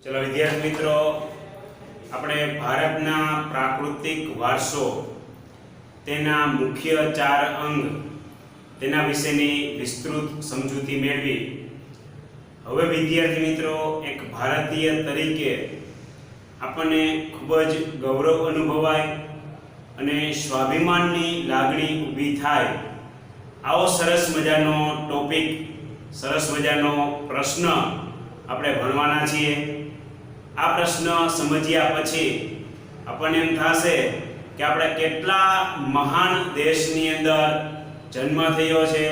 ચલો વિદ્યાર્થી મિત્રો, આપણે ભારતના પ્રાકૃતિક વારસો, તેના મુખ્ય 4 અંગ, તેના વિશેની વિસ્તૃત સમજૂતી મેળવી. હવે વિદ્યાર્થી મિત્રો, એક ભારતીય તરીકે આપણને ખૂબ જ ગૌરવ અનુભવાય અને સ્વાભિમાનની લાગણી ઊભી થાય આવો સરસ મજાનો ટોપિક, સરસ મજાનો પ્રશ્ન આપણે ભણવાના છીએ. આ પ્રશ્ન સમજ્યા પછી આપણને એમ થશે કે આપણે કેટલા મહાન દેશની અંદર જન્મ થયો છે.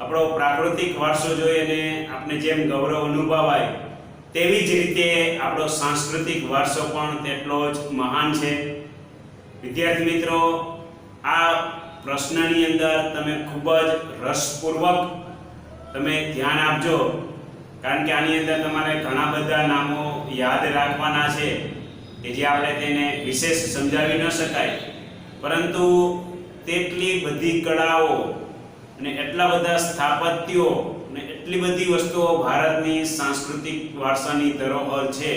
આપણો પ્રાકૃતિક વારસો જોઈને આપણે જેમ ગૌરવ અનુભવાય તેવી જ રીતે આપણો સાંસ્કૃતિક વારસો પણ તેટલો જ મહાન છે. વિદ્યાર્થી મિત્રો, આ પ્રશ્નની અંદર તમે ખૂબ જ રસપૂર્વક તમે ધ્યાન આપજો, કારણ કે આની અંદર તમારે ઘણા બધા નામો યાદ રાખવાના છે કે જે આપણે તેને વિશેષ સમજાવી ન શકાય, પરંતુ તેટલી બધી કળાઓ અને એટલા બધા સ્થાપત્યો અને એટલી બધી વસ્તુઓ ભારતની સાંસ્કૃતિક વારસાની ધરોહર છે,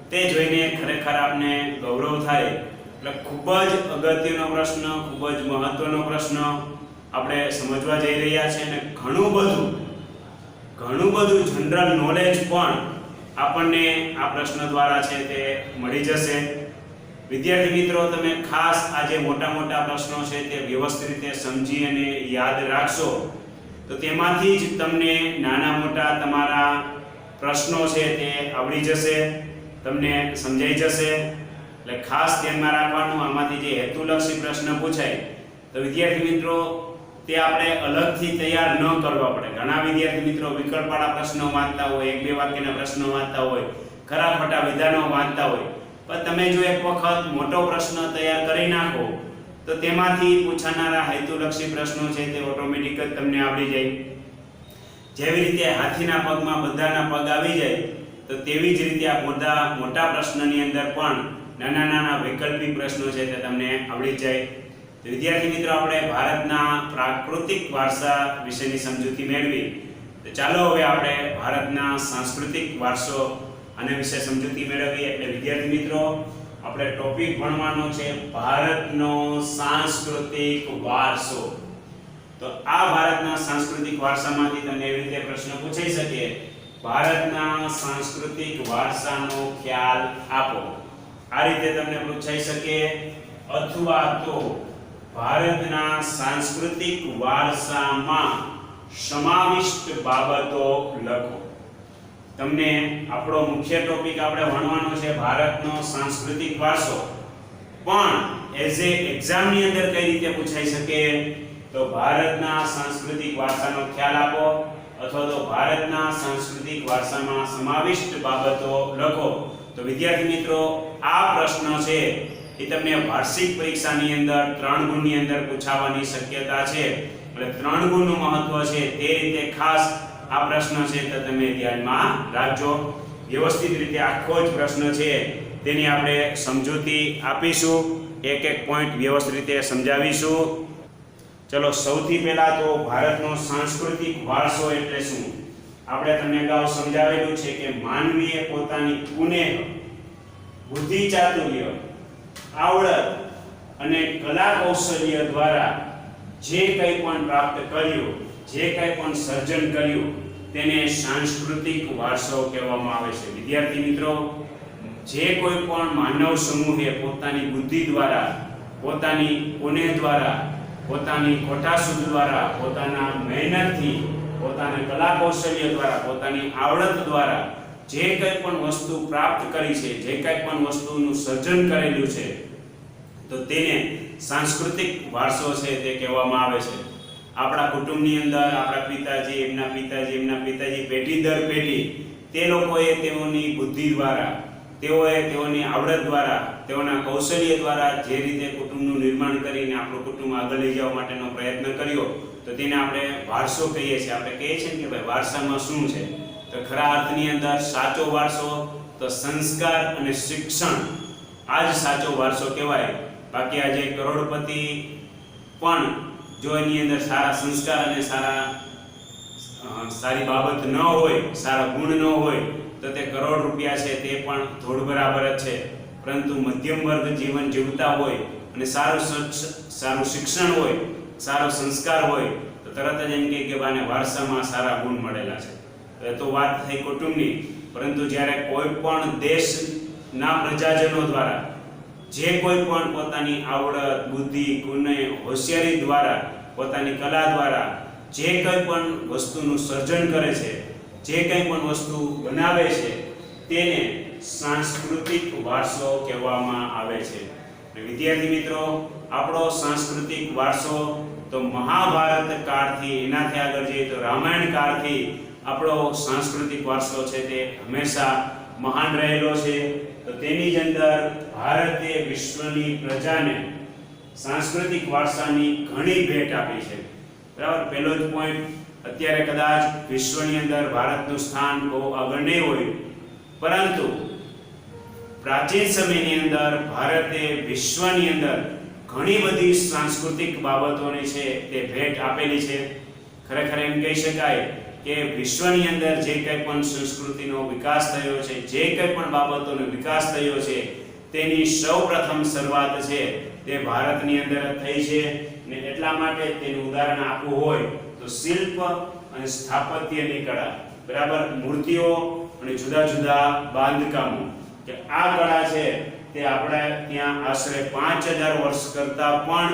તે જોઈને ખરેખર આપને ગૌરવ થાય. એટલે ખૂબ જ અગત્યનો પ્રશ્ન, ખૂબ જ મહત્વનો પ્રશ્ન આપણે સમજવા જઈ રહ્યા છીએ અને ઘણું બધું જનરલ નોલેજ પણ આપણને આ પ્રશ્ન દ્વારા છે તે મળી જશે. વિદ્યાર્થી મિત્રો, તમે ખાસ આ જે મોટા પ્રશ્નો છે તે વ્યવસ્થિત રીતે સમજી અને યાદ રાખશો તો તેમાંથી જ તમને નાના મોટા તમારા પ્રશ્નો છે તે આવડી જશે, તમને સમજાઈ જશે. એટલે ખાસ ધ્યાનમાં રાખવાનું, આમાંથી જે હેતુલક્ષી પ્રશ્ન પૂછાય તો વિદ્યાર્થી મિત્રો તે આપણે અલગથી તૈયાર ન કરવા પડે. ઘણા વિદ્યાર્થી મિત્રો વિકલ્પવાળા પ્રશ્નો વાંચતા હોય, 1-2 વાક્યના પ્રશ્નો વાંચતા હોય, ખરા ખોટા વિધાનો વાંચતા હોય, પણ તમે જો એક વખત મોટો પ્રશ્ન તૈયાર કરી નાખો તો તેમાંથી પૂછાનારા હેતુલક્ષી પ્રશ્નો છે તે ઓટોમેટિક જ તમને આવડી જાય. જેવી રીતે હાથીના પગમાં બધાના પગ આવી જાય તો તેવી જ રીતે આ મોટા પ્રશ્નની અંદર પણ નાના વૈકલ્પિક પ્રશ્નો છે તે તમને આવડી જાય. તો વિદ્યાર્થી મિત્રો, આપણે ભારતના પ્રાકૃતિક વારસા વિશેની સમજૂતી મેળવી. તો ચાલો હવે આપણે ભારતના સાંસ્કૃતિક વારસો આને વિશે સમજૂતી મેળવીએ. એટલે વિદ્યાર્થી મિત્રો, આપણે ટોપિક ભણવાનો છે ભારતનો સાંસ્કૃતિક વારસો. તો આ ભારતના સાંસ્કૃતિક વારસામાંથી તમને એવી રીતે પ્રશ્ન પૂછાઈ શકે, ભારતના સાંસ્કૃતિક વારસાનો ખ્યાલ આપો. આ રીતે તમને પૂછાઈ શકે, અથવા તો ભારતના સાંસ્કૃતિક વારસામાં સમાવિષ્ટ બાબતો લખો. તમને આપણો મુખ્ય ટોપિક આપણે ભણવાનો છે ભારતનો સાંસ્કૃતિક વારસો, પણ એઝ એ એક્ઝામની અંદર કઈ રીતે પૂછાઈ શકે તો ભારતના સાંસ્કૃતિક વારસાનો ખ્યાલ આપો, અથવા તો ભારતના સાંસ્કૃતિક વારસામાં સમાવિષ્ટ બાબતો લખો. તો વિદ્યાર્થી મિત્રો, આ પ્રશ્ન છે એ તમને વાર્ષિક પરીક્ષાની અંદર 3 ગુણની અંદર પૂછાવાની શક્યતા છે. એટલે 3 ગુણનું મહત્વ છે તે રીતે ખાસ આ પ્રશ્ન છે તો તમે ધ્યાનમાં રાખજો. વ્યવસ્થિત રીતે આખો જ પ્રશ્ન છે તેની આપણે સમજૂતી આપીશું, એક પોઈન્ટ વ્યવસ્થિત રીતે સમજાવીશું. ચલો, સૌથી પહેલા તો ભારતનો સાંસ્કૃતિક વારસો એટલે શું? આપણે તમને અગાઉ સમજાવેલું છે કે માનવીએ પોતાની કુનેહ, બુદ્ધિ ચાતુર્ય, આવડત અને કલા કૌશલ્ય દ્વારા જે કંઈ પણ પ્રાપ્ત કર્યું, જે કંઈ પણ સર્જન કર્યું તેને સાંસ્કૃતિક વારસો કહેવામાં આવે છે. વિદ્યાર્થી મિત્રો, જે કોઈ પણ માનવ સમૂહે પોતાની બુદ્ધિ દ્વારા, પોતાની કુનેહ દ્વારા, પોતાની કોઠાસૂઝ દ્વારા, પોતાના મહેનતથી, પોતાના કલા કૌશલ્ય દ્વારા, પોતાની આવડત દ્વારા જે કંઈ પણ વસ્તુ પ્રાપ્ત કરી છે, જે કંઈ પણ વસ્તુનું સર્જન કરેલું છે, તો તેને સાંસ્કૃતિક વારસો છે તે કહેવામાં આવે છે. આપણા કુટુંબની અંદર આપણા પિતાજી, એમના પિતાજી પેઢી દર પેઢી તે લોકોએ તેઓની બુદ્ધિ દ્વારા, તેઓએ તેઓની આવડત દ્વારા, તેઓના કૌશલ્ય દ્વારા જે રીતે કુટુંબનું નિર્માણ કરીને આપણું કુટુંબ આગળ લઈ જવા માટેનો પ્રયત્ન કર્યો તો તેને આપણે વારસો કહીએ છીએ. આપણે કહીએ છીએ કે ભાઈ વારસામાં શું છે, તો ખરા અર્થની અંદર સાચો વારસો તો સંસ્કાર અને શિક્ષણ, આ જ સાચો વારસો કહેવાય. બાકી આજે કરોડપતિ પણ જો એની અંદર સારા સંસ્કાર અને સારી બાબત ન હોય, સારા ગુણ ન હોય, તો તો તે કરોડ રૂપિયા છે તે પણ ધોળ બરાબર જ છે. પરંતુ મધ્યમ વર્ગ જીવન જીવતા હોય અને સારું શિક્ષણ હોય, સારો સંસ્કાર હોય તો તરત જ એમ કે બાને વારસામાં સારા ગુણ મળેલા છે. એ તો વાત થઈ કુટુંબની, પરંતુ જ્યારે કોઈ પણ દેશના પ્રજાજનો દ્વારા જે કોઈ પણ પોતાની આવડત, બુદ્ધિ, ગુણ, હોશિયારી દ્વારા, પોતાની કલા દ્વારા જે કંઈ પણ વસ્તુનું સર્જન કરે છે, જે કંઈ પણ વસ્તુ બનાવે છે, તેને સાંસ્કૃતિક વારસો કહેવામાં આવે છે. વિદ્યાર્થી મિત્રો, આપણો સાંસ્કૃતિક વારસો તો મહાભારત કાળથી, એનાથી આગળ જઈએ તો રામાયણ કાળથી આપણો સાંસ્કૃતિક વારસો છે તે હંમેશા મહાન રહેલો છે. તો તેની જ અંદર ભારતે વિશ્વની પ્રજાને સાંસ્કૃતિક વારસાની ઘણી ભેટ આપી છે. બરાબર, પહેલો જ પોઈન્ટ, અત્યારે કદાચ વિશ્વની અંદર ભારતનું સ્થાન બહુ આગળ નહીં હોય, પરંતુ પ્રાચીન સમયની અંદર ભારતે વિશ્વની અંદર ઘણી બધી સાંસ્કૃતિક બાબતોને છે તે ભેટ આપેલી છે. ખરેખર એમ કહી શકાય કે વિશ્વની અંદર જે કંઈ પણ સંસ્કૃતિનો વિકાસ થયો છે, જે કંઈ પણ બાબતોનો વિકાસ થયો છે, તેની સૌપ્રથમ શરૂઆત છે તે ભારતની અંદર જ થઈ છે. ને એટલા માટે તેનું ઉદાહરણ આપવું હોય તો શિલ્પ અને સ્થાપત્યની કળા, બરાબર, મૂર્તિઓ અને જુદા જુદા બાંધકામો, કે આ કળા છે તે આપણે ત્યાં આશરે 5000 વર્ષ કરતાં પણ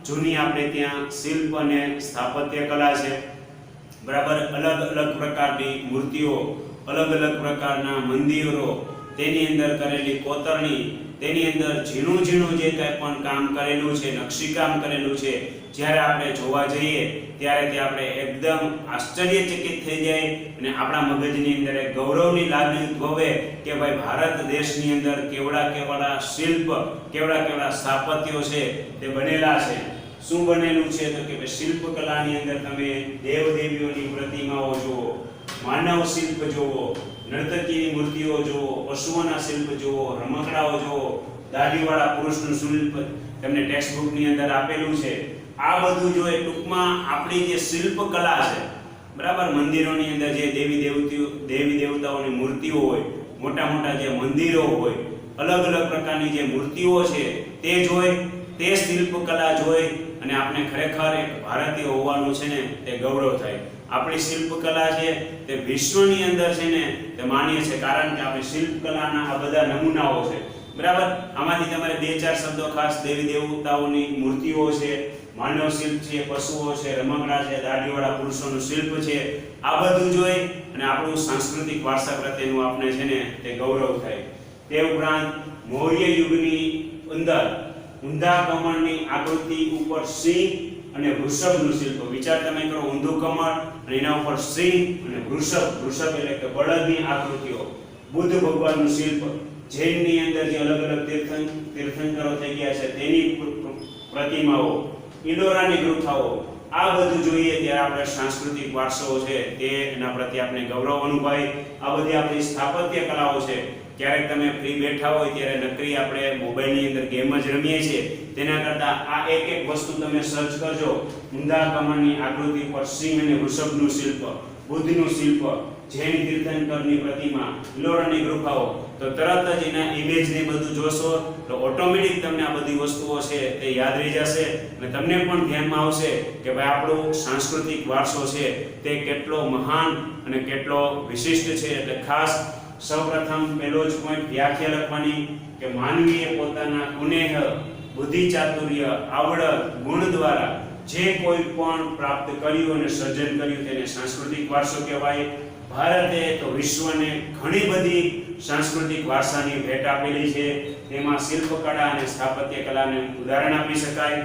જૂની આપણે ત્યાં શિલ્પ અને સ્થાપત્ય કલા છે. બરાબર, અલગ અલગ પ્રકારની મૂર્તિઓ, અલગ અલગ પ્રકારના મંદિરો, તેની અંદર કરેલી કોતરણી, તેની અંદર ઝીણું ઝીણું જે કંઈ પણ કામ કરેલું છે, નકશીકામ કરેલું છે, જ્યારે આપણે જોવા જઈએ ત્યારે તે આપણે એકદમ આશ્ચર્યચકિત થઈ જાય અને આપણા મગજની અંદર એક ગૌરવની લાગણી ઉદ્ભવે કે ભાઈ ભારત દેશની અંદર કેવડા શિલ્પ, કેવડા સ્થાપત્યો છે તે બનેલા છે. શું બનેલું છે તો કે શિલ્પકલાની અંદર તમે દેવદેવીઓની પ્રતિમાઓ જુઓ, માનવ શિલ્પ જુઓ, નર્તકીની મૂર્તિઓ જુઓ, પશુઓના શિલ્પ જુઓ, રમકડાઓ જુઓ, દાઢીવાળા પુરુષનું શિલ્પ તમને ટેક્સ્ટબુકની અંદર આપેલું છે. આ બધું જો ટૂંકમાં આપણી જે શિલ્પકલા છે, બરાબર, મંદિરોની અંદર જે દેવી દેવતાઓની મૂર્તિઓ હોય, મોટા મોટા જે મંદિરો હોય, અલગ અલગ પ્રકારની જે મૂર્તિઓ છે તે જોઈ, તે શિલ્પકલા જોઈ અને આપણે ખરેખર એક ભારતીય હોવાનું છે ને તે ગૌરવ થાય. આપણી શિલ્પકલા છે તે વિશ્વની અંદર છે ને તે માન્ય છે, કારણ કે આપણી શિલ્પકલાના આ બધા નમૂનાઓ છે. બરાબર, આમાંથી તમારે 2-4 શબ્દો ખાસ દેવી દેવતાઓની મૂર્તિઓ છે, માનવ શિલ્પ છે, પશુઓ છે, રમકડા છે, દાઢીવાળા પુરુષોનું શિલ્પ છે, આ બધું જોઈ અને આપણું સાંસ્કૃતિક વારસા પ્રત્યેનું આપણે છે ને તે ગૌરવ થાય. તે ઉપરાંત મૌર્ય યુગની અંદર ઊંધા કમળની આકૃતિ ઉપર સિંહ અને વૃષભનું શિલ્પ, વિચાર તમે કરો, ઊંધું કમળ અને એના ઉપર સિંહ અને વૃષભ એટલે કે બળદની આકૃતિઓ, બુદ્ધ ભગવાનનું શિલ્પ, જૈનની અંદર જે અલગ અલગ તીર્થંકરો થઈ ગયા છે તેની પ્રતિમાઓ, ઇલોરાની ગુફાઓ, આ બધું જોઈએ ત્યારે આપણે સાંસ્કૃતિક વારસો છે તે એના પ્રત્યે આપણે ગૌરવ અનુભવાય. આ બધી આપણી સ્થાપત્ય કલાઓ છે. ક્યારેક તમે ફ્રી બેઠા હોય ત્યારે નકરી આપણે મોબાઈલની અંદર ગેમ જ રમીએ છીએ, તેના કરતાં આ એક વસ્તુ તમે સર્ચ કરજો, ઊંધા કમળની આકૃતિ પર સિંહ અને વૃષભનું શિલ્પ, બુદ્ધનું શિલ્પ, જૈન તીર્થંકરની પ્રતિમા, ઇલોરાની ગુફાઓ, તો તરત જ એના ઇમેજને બધું જોશો તો ઓટોમેટિક તમને આ બધી વસ્તુઓ છે તે યાદ રહી જશે અને તમને પણ ધ્યાનમાં આવશે કે ભાઈ આપણો સાંસ્કૃતિક વારસો છે તે કેટલો મહાન અને કેટલો વિશિષ્ટ છે. એટલે ખાસ સૌપ્રથમ પહેલો જ પોઈન્ટ વ્યાખ્યા લખવાની કે માનવીએ પોતાના કુનેહ, બુદ્ધિ, ચાતુર્ય, આવડત, ગુણ દ્વારા જે કોઈ પણ પ્રાપ્ત કર્યું અને સર્જન કર્યું તેને સાંસ્કૃતિક વારસો કહેવાય. ભારતે તો વિશ્વને ઘણી બધી સાંસ્કૃતિક વારસાની ભેટ આપેલી છે. તેમાં શિલ્પકળા અને સ્થાપત્ય કલાને ઉદાહરણ આપી શકાય.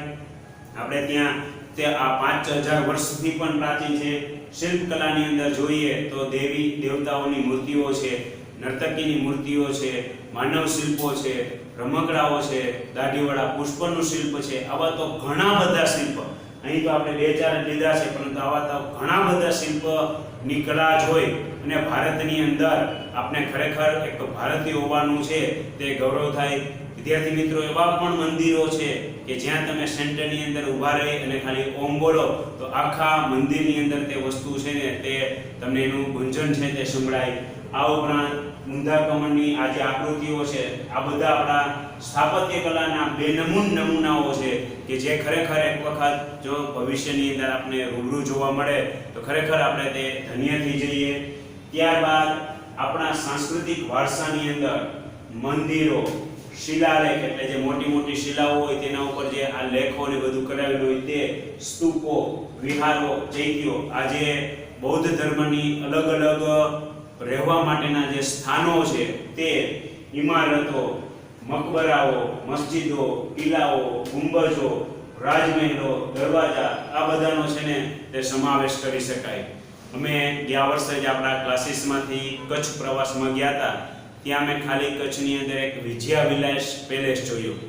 આપણે ત્યાં તે આ 5000 વર્ષથી પણ પ્રાચીન છે. શિલ્પકલાની અંદર જોઈએ તો દેવી દેવતાઓની મૂર્તિઓ છે, નર્તકીની મૂર્તિઓ છે, માનવ શિલ્પો છે, રમકડાઓ છે, દાઢીવાળા પુષ્પનું શિલ્પ છે. આવા તો ઘણા બધા શિલ્પ, અહીં તો આપણે 2-4 લીધા છે, પરંતુ આવા તો ઘણા બધા શિલ્પની કલા જોઈ અને ભારતની અંદર આપણે ખરેખર એક ભારતીય હોવાનું છે તે ગૌરવ થાય. વિદ્યાર્થી મિત્રો, એવા પણ મંદિરો છે કે જ્યાં તમે સેન્ટરની અંદર ઊભા રહી અને ખાલી ઓમ બોલો તો આખા મંદિરની અંદર તે વસ્તુ છે ને તે તમને એનું ગુંજન છે તે સંભળાય. આ ઉપરાંત ઊંધા કમળની આ જે આકૃતિઓ છે, આ બધા આપણા સ્થાપત્ય કલાના બેનમૂન નમૂનાઓ છે કે જે ખરેખર એક વખત જો ભવિષ્યની અંદર આપણે રૂબરૂ જોવા મળે તો ખરેખર આપણે તે ધન્ય થઈ જઈએ. ત્યારબાદ આપણા સાંસ્કૃતિક વારસાની અંદર મંદિરો, શિલાલેખ એટલે જે મોટી મોટી શિલાઓ હોય તેના ઉપર જે આ લેખો ને બધું કરાવેલું હોય તે, સ્તૂપો, વિહારો, ચૈત્યો, આ જે બૌદ્ધ ધર્મની અલગ અલગ રહેવા માટેના જે સ્થાનો છે તે, ઇમારતો, મકબરાઓ, મસ્જિદો, કિલ્લાઓ, ગુંબજો, રાજમહેલો, દરવાજા, આ બધાનો છે ને તે સમાવેશ કરી શકાય. અમે ગયા વર્ષે જ આપણા ક્લાસીસમાંથી કચ્છ પ્રવાસમાં ગયા હતા. ત્યાં મેં ખાલી કચ્છની અંદર એક વિજયા વિલાસ પેલેસ જોયું.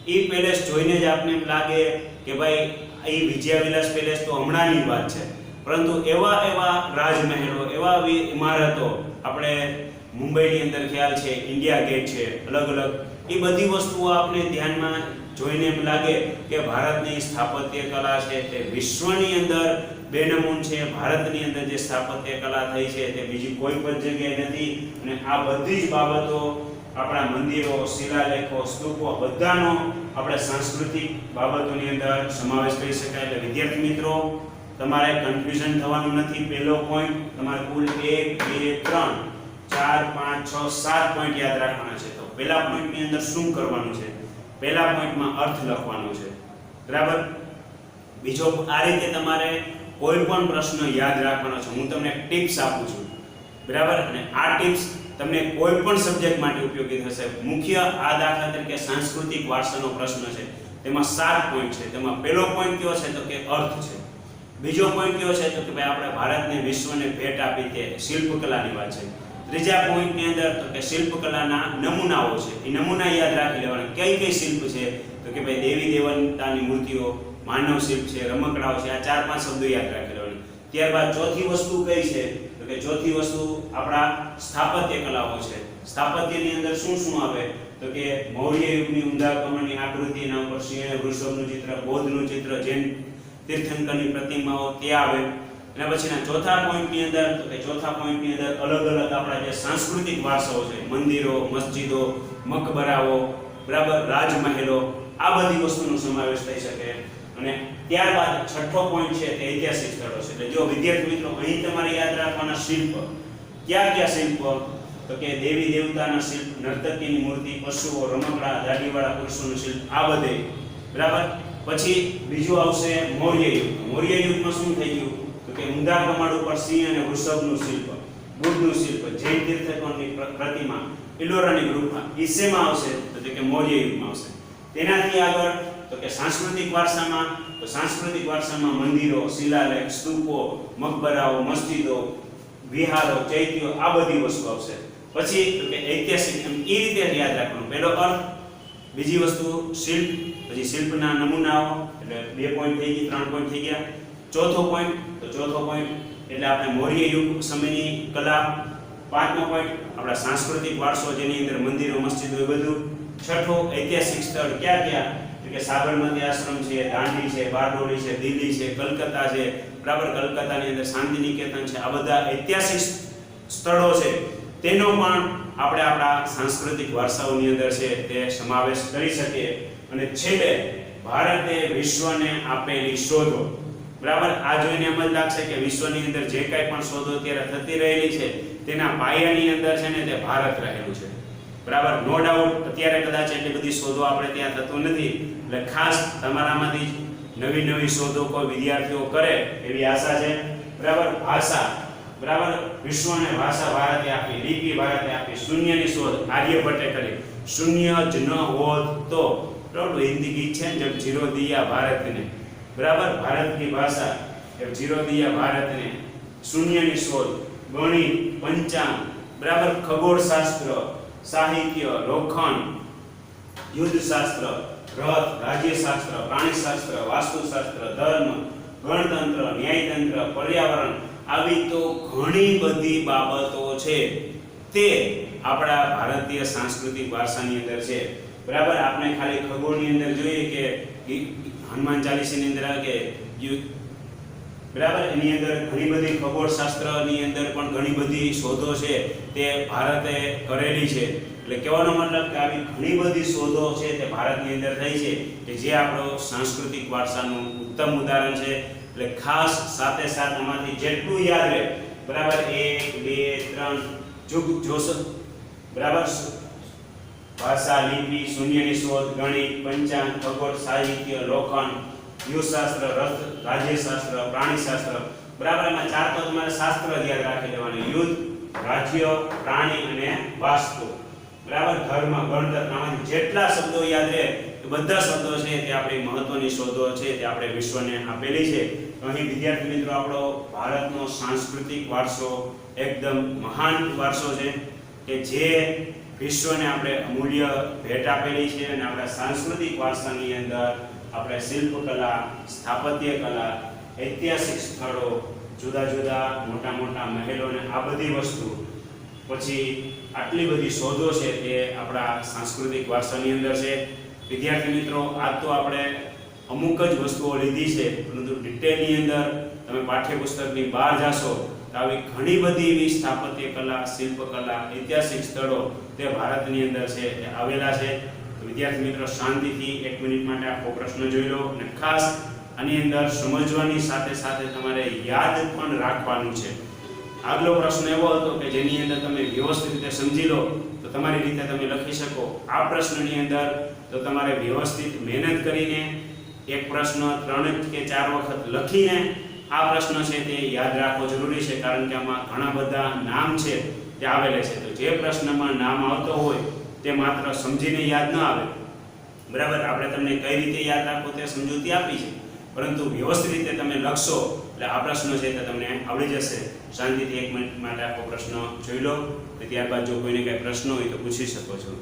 એ પેલેસ જોઈને જ આપને એમ લાગે કે ભાઈ એ વિજયા વિલાસ પેલેસ તો હમણાંની વાત છે, પરંતુ એવા રાજમહેલો, એવા ઇમારતો આપણે મુંબઈની અંદર ખ્યાલ છે, ઇન્ડિયા ગેટ છે, અલગ અલગ એ બધી વસ્તુઓ આપણે ધ્યાનમાં જોઈને એમ લાગે કે ભારતની સ્થાપત્ય કલા છે તે વિશ્વની અંદર બેનમૂન છે. ભારતની અંદર જે સ્થાપત્ય કલા થઈ છે તે બીજી કોઈ પણ જગ્યાએ નથી. અને આ બધી જ બાબતો આપણા મંદિરો, શિલાલેખો, સ્તૂપો બધાનો આપણે સાંસ્કૃતિક બાબતોની અંદર સમાવેશ કરી શકાય. એટલે વિદ્યાર્થી મિત્રો, તમારે કન્ફ્યુઝન થવાનું નથી. પહેલો પોઈન્ટ તમારે કુલ 1 2 3 4 5 6 7 પોઈન્ટ યાદ રાખવાના છે. તો પહેલા પોઈન્ટની અંદર શું કરવાનું છે? પહેલા પોઈન્ટમાં અર્થ લખવાનો છે, બરાબર. બીજો આ રીતે તમારે કોઈ પણ પ્રશ્ન યાદ રાખવાનો છે. હું તમને ટિપ્સ આપું છું, બરાબર. અને આ ટિપ્સ તમને કોઈ પણ સબ્જેક્ટ માટે ઉપયોગી થશે. મુખ્ય આ દાખલા તરીકે સાંસ્કૃતિક વારસાનો પ્રશ્ન છે, તેમાં 7 પોઈન્ટ છે. તેમાં પહેલો પોઈન્ટ કયો છે તો કે અર્થ છે. બીજો પોઈન્ટ કયો છે તો કે ભાઈ આપણે ભારતને વિશ્વને ભેટ આપી તે શિલ્પકલાની વાત છે. ત્રીજા પોઈન્ટની અંદર તો કે શિલ્પકલાના નમૂનાઓ છે. એ નમૂના યાદ રાખી લેવાના. કઈ કઈ શિલ્પ છે તો કે ભાઈ દેવી દેવતાની મૂર્તિઓ, માનવ શિલ્પ છે, રમકડાઓ છે. આ 4-5 શબ્દો યાદ રાખી લેવાના. ત્યારબાદ ચોથી વસ્તુ કઈ છે તો કે ચોથી વસ્તુ આપણા સ્થાપત્ય કલાઓ છે. સ્થાપત્યની અંદર શું શું આવે તો કે મૌર્ય યુગની ઊંધા કમળની આકૃતિ, એના ઉપર સિંહ અને વૃષભનું ચિત્ર, બૌદ્ધનું ચિત્ર, જૈન તીર્થંકરની પ્રતિમાઓ તે આવે. એના પછીના ચોથા પોઈન્ટની અંદર તો કે ચોથા પોઈન્ટની અંદર અલગ અલગ આપણા જે સાંસ્કૃતિક વારસાઓ છે, મંદિરો, મસ્જિદો, મકબરાઓ, બરાબર, રાજમહેલો, આ બધી વસ્તુનો સમાવેશ થઈ શકે. અને ત્યારબાદ છઠ્ઠો પોઈન્ટ છે તે ઐતિહાસિક સ્થળો છે. એટલે જો વિદ્યાર્થી મિત્રો, અહીં તમારે યાદ રાખવાના શિલ્પ ક્યાં ક્યાં શિલ્પ તો કે દેવી દેવતાના શિલ્પ, નર્તકીની મૂર્તિ, પશુઓ, રમકડા, દાઢીવાળા પુરુષોનું શિલ્પ, આ બધે, બરાબર. પછી બીજું આવશે મૌર્ય યુગ. મૌર્ય યુગમાં શું થઈ ગયું તો કે ઊંધા કમળ ઉપર સિંહ અને વૃષભનું શિલ્પ, બુદ્ધનું શિલ્પ, જૈન તીર્થંકરની પ્રતિમા, ઇલોરાની ગુફા, એ શેમાં આવશે તો કે મૌર્ય યુગમાં આવશે. તેનાથી આગળ તો કે સાંસ્કૃતિક વારસામાં મંદિરો, શિલાલેખ, સ્તૂપો, મકબરાઓ, મસ્જિદો, વિહારો, ચૈત્યો, આ બધી વસ્તુ આવશે. પછી તો કે ઐતિહાસિક, એમ એ રીતે યાદ રાખવાનું. પહેલો અર્થ, બીજી વસ્તુ શિલ્પ, પછી શિલ્પના નમૂનાઓ, એટલે 2 પોઈન્ટ થઈ ગયા, 3 પોઈન્ટ થઈ ગયા. ચોથો પોઈન્ટ એટલે આપણે મૌર્ય યુગ સમયની કલા. 5મો પોઈન્ટ આપણા સાંસ્કૃતિક વારસો, જેની અંદર મંદિરો, મસ્જિદો એ બધું. છઠ્ઠો ઐતિહાસિક સ્થળ ક્યાં ક્યાં તો કે સાબરમતી આશ્રમ છે, દાંડી છે, બારડોલી છે, દિલ્હી છે, કલકત્તા છે, બરાબર. કલકત્તાની અંદર શાંતિ નિકેતન છે. આ બધા ઐતિહાસિક સ્થળો છે, તેનો પણ આપણે આપણા સાંસ્કૃતિક વારસાઓની અંદર છે તે સમાવેશ કરી શકીએ. અને છેલ્લે ભારતે વિશ્વને આપેલી શોધો, બરાબર. આ જોઈને એમ જ લાગશે કે વિશ્વની અંદર જે કાંઈ પણ શોધો અત્યારે થતી રહેલી છે તેના પાયાની અંદર છે ને તે ભારત રહેલું છે, બરાબર. નો ડાઉટ અત્યારે કદાચ એટલી બધી શોધો આપણે ત્યાં થતું નથી. એટલે ખાસ તમારામાંથી નવી શોધો કોઈ વિદ્યાર્થીઓ કરે એવી આશા છે, બરાબર. ભાષા, બરાબર. વિશ્વને ભાષા ભારતે આપી, લિપિ ભારતે આપી. શૂન્યની શોધ આર્યભટ્ટે કરી. શૂન્ય જ ન હોત તો, બરાબર. હિન્દી ગીત છે ને, જબ જીરો દિયા ભારતને, બરાબર. ભારત की भाषा जब जीरो दिया भारत ने. शून्यની શોધ, ગણિત, પંચાંગ, બરાબર. ખગોળશાસ્ત્ર, સાહિત્ય, લોખંડ, યુદ્ધશાસ્ત્ર, રથ, રાજ્યશાસ્ત્ર, પ્રાણીશાસ્ત્ર, વાસ્તુશાસ્ત્ર, ધર્મ, ગણતંત્ર, ન્યાયતંત્ર, પર્યાવરણ, આવી તો ઘણી બધી બાબતો છે તે આપણા ભારતીય સાંસ્કૃતિક વારસાની અંદર છે, બરાબર. આપણે ખાલી ખગોળની અંદર જોઈએ કે હનુમાન ચાલીસાની અંદર આવે કે બરાબર, એની અંદર ઘણી બધી ખગોળશાસ્ત્રની અંદર પણ ઘણી બધી શોધો છે તે ભારતે કરેલી છે. એટલે કહેવાનો મતલબ કે આવી ઘણી બધી શોધો છે તે ભારતની અંદર થઈ છે કે જે આપણો સાંસ્કૃતિક વારસાનું ઉત્તમ ઉદાહરણ છે. એટલે ખાસ સાથે આમાંથી જેટલું યાદ રહે, બરાબર, 1 2 3 જોશો, બરાબર, ભાષા, લિપિ, શૂન્યની શોધ, ગણિત, પંચાંગ, ખગોળ, સાહિત્ય, લોખંડ, જીવશાસ્ત્ર, રાજ્યશાસ્ત્ર, પ્રાણીશાસ્ત્ર, બરાબર. એમાં 4 તો તમારે શાસ્ત્ર યાદ રાખી લેવાનું: યુદ્ધ, રાજ્ય, પ્રાણી અને વાસ્તુ, બરાબર, ધર્મ, ગણતર. આમાંથી જેટલા શબ્દો યાદ રહે એ બધા શબ્દો છે તે આપણી મહત્વની શોધો છે તે આપણે વિશ્વને આપેલી છે. અહીં વિદ્યાર્થી મિત્રો આપણો ભારતનો સાંસ્કૃતિક વારસો એકદમ મહાન વારસો છે કે જે વિશ્વને આપણે અમૂલ્ય ભેટ આપેલી છે. અને આપણા સાંસ્કૃતિક વારસાની અંદર આપણે શિલ્પકલા, સ્થાપત્ય કલા, ઐતિહાસિક સ્થળો, જુદા જુદા મોટા મોટા મહેલો અને આ બધી વસ્તુ, પછી આટલી બધી શોધો છે તે આપણા સાંસ્કૃતિક વારસાની અંદર છે. વિદ્યાર્થી મિત્રો, આજ તો આપણે અમુક જ વસ્તુઓ લીધી છે, પરંતુ ડિટેલની અંદર તમે પાઠ્યપુસ્તકની બહાર જાશો તો આવી ઘણી બધી એવી સ્થાપત્ય કલા, શિલ્પકલા, ઐતિહાસિક સ્થળો તે ભારતની અંદર છે તે આવેલા છે. તો વિદ્યાર્થી મિત્રો, શાંતિથી 1 મિનિટ માટે આખો પ્રશ્ન જોઈ લો અને ખાસ આની અંદર સમજવાની સાથે સાથે તમારે યાદ પણ રાખવાનું છે. આગલો પ્રશ્ન એવો હતો કે જેની અંદર તમે વ્યવસ્થિત રીતે સમજી લો તો તમારી રીતે તમે લખી શકો. આ પ્રશ્નની અંદર તો તમારે વ્યવસ્થિત મહેનત કરીને એક પ્રશ્ન 3 કે 4 વખત લખીને આ પ્રશ્ન છે તે યાદ રાખવો જરૂરી છે, કારણ કે આમાં ઘણા બધા નામ છે તે આવેલા છે. તો જે પ્રશ્નમાં નામ આવતો હોય તે માત્ર સમજીને યાદ ન આવે, બરાબર. આપણે તમને કઈ રીતે યાદ રાખવો તે સમજૂતી આપી છે, પરંતુ વ્યવસ્થિત રીતે તમે લખશો એટલે આ પ્રશ્ન છે તે તમને આવડી જશે. શાંતિથી 1 મિનિટ માટે આખો પ્રશ્ન જોઈ લો, ત્યારબાદ જો કોઈને કઈ પ્રશ્ન હોય તો પૂછી શકો છો.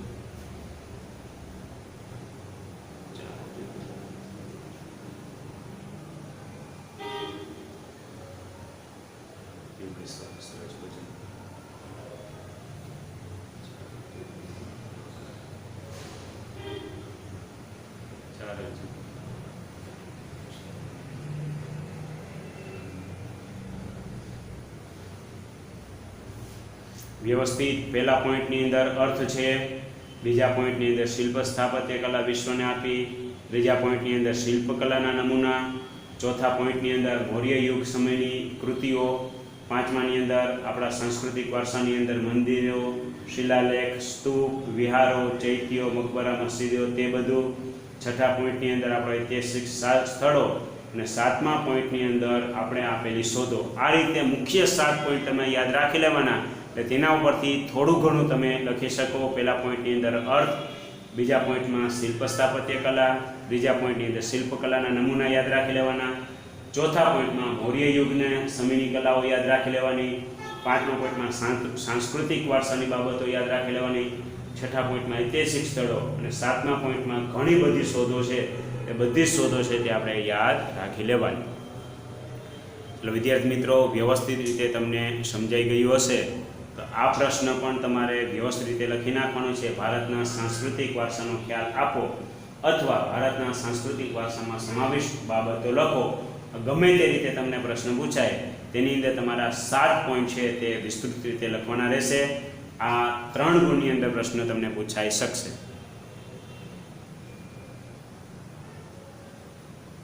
વ્યવસ્થિત પહેલા પોઈન્ટની અંદર અર્થ છે, બીજા પોઈન્ટની અંદર શિલ્પ સ્થાપત્ય કલા વિશ્વને આપી, ત્રીજા પોઈન્ટની અંદર શિલ્પકલાના નમૂના, ચોથા પોઈન્ટની અંદર મૌર્ય યુગ સમયની કૃતિઓ, પાંચમાની અંદર આપણા સાંસ્કૃતિક વારસાની અંદર મંદિરો, શિલાલેખ, સ્તૂપ, વિહારો, ચૈત્યો, મકબરા, મસ્જિદો તે બધું, છઠ્ઠા પોઈન્ટની અંદર આપણા ઐતિહાસિક સ્થળો અને સાતમા પોઈન્ટની અંદર આપણે આપેલી શોધો. આ રીતે મુખ્ય 7 પોઈન્ટ તમે યાદ રાખી લેવાના. એટલે તેના ઉપરથી થોડું ઘણું તમે લખી શકો. પહેલા પોઈન્ટની અંદર અર્થ, બીજા પોઈન્ટમાં શિલ્પ સ્થાપત્ય કલા, ત્રીજા પોઈન્ટની અંદર શિલ્પકલાના નમૂના યાદ રાખી લેવાના, ચોથા પોઈન્ટમાં મૌર્ય યુગને સમયની કલાઓ યાદ રાખી લેવાની, પાંચમા પોઈન્ટમાં સાંસ્કૃતિક વારસાની બાબતો યાદ રાખી લેવાની, છઠ્ઠા પોઈન્ટમાં ઐતિહાસિક સ્થળો અને સાતમા પોઈન્ટમાં ઘણી બધી શોધો છે એ બધી જ શોધો છે તે આપણે યાદ રાખી લેવાની. એટલે વિદ્યાર્થી મિત્રો, વ્યવસ્થિત રીતે તમને સમજાઈ ગયું હશે તો આ પ્રશ્ન પણ તમારે વ્યવસ્થિત રીતે લખી નાખવાનો છે. ભારતના સાંસ્કૃતિક વારસાનો ખ્યાલ આપો અથવા ભારતના સાંસ્કૃતિક વારસામાં સમાવિષ્ટ બાબતો લખો. ગમે તે રીતે તમને પ્રશ્ન પૂછાય તેની અંદર તમારા 7 પોઈન્ટ છે તે વિસ્તૃત રીતે લખવાના રહેશે. આ 3 ગુણની અંદર પ્રશ્ન તમને પૂછાઈ શકશે.